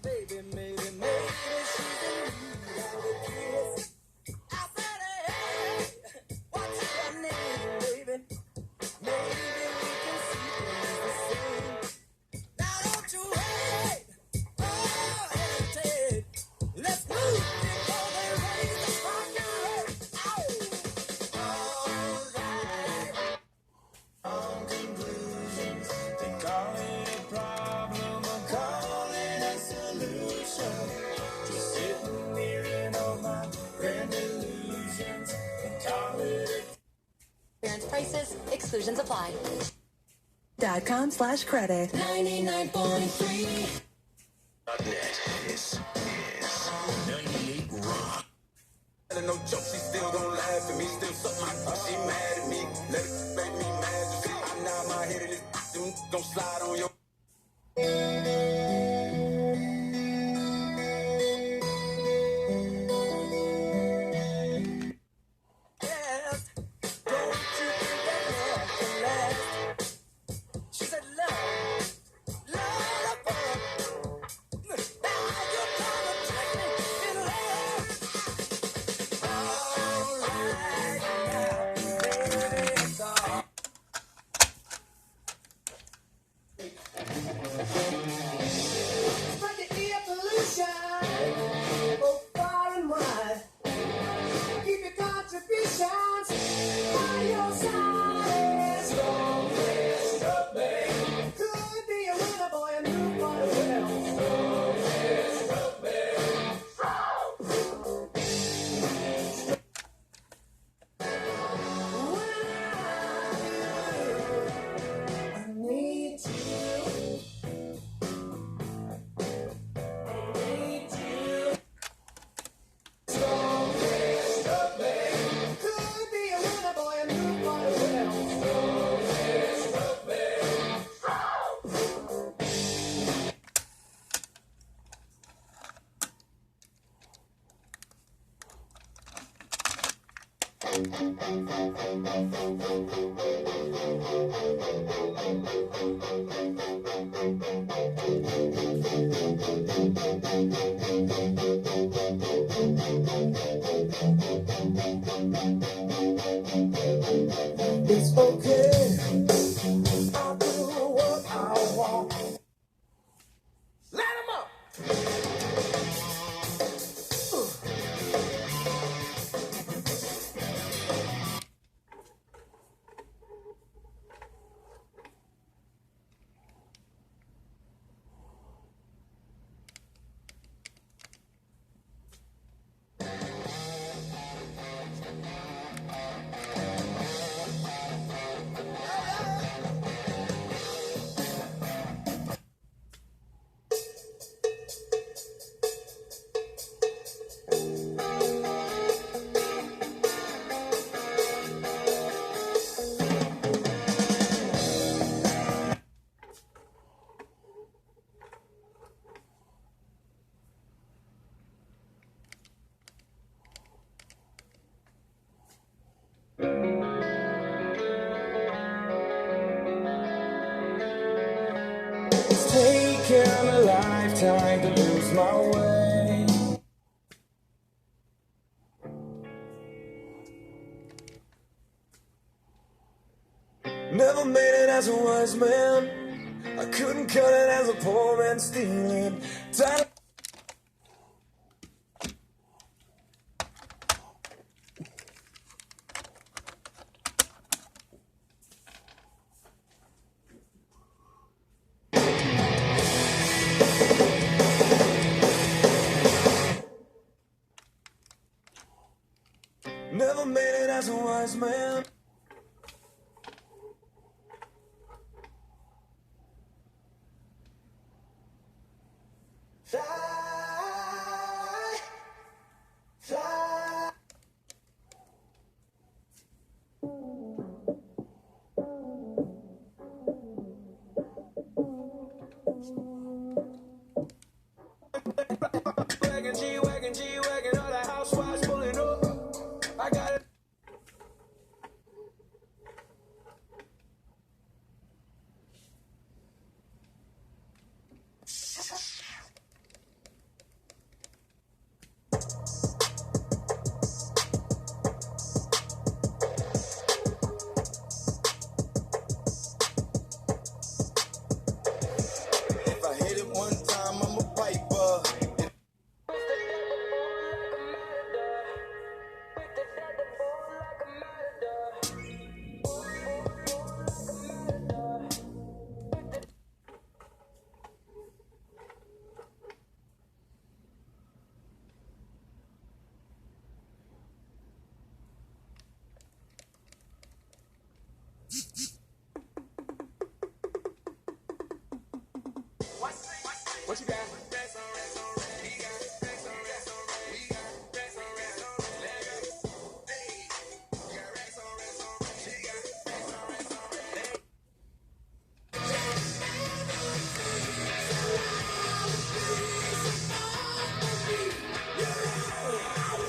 Baby, maybe, she's in need of a kiss. I said, hey, what's your name, baby? Maybe we can see things the same. Now don't you wait, oh, hesitate. Let's move before they raise the fucking rate. Alright. On conclusions, they call it a problem, or call it a solution. Just sitting there in all my grand illusions and call it a Clearance prices, exclusions apply. .com/credit. 99.3. Net. This is 98 Rock. No joke, she still gon' laugh at me. Still suck my she mad at me. Let it make me mad. You see, I nod my head at this. Them gon' slide on your. Yes, don't you think that love can last? She said, love, now you're gonna trick me in love. Alright, now, baby, it's all. Spread the air pollution, go far and wide. Keep your contributions by your side. Strong fist up, babe. Could be a winner, boy, and do quite well. Strong fist up, babe. I need you. I need you. Strong fist up, babe. Could be a winner, boy, and do quite well. Strong fist up, babe. It's okay. I'll do what I want. Let 'em up. It's taken a lifetime to lose my way. Never made it as a wise man. I couldn't cut it as a poor man stealing. Never made it as a wise man. Fly What you got?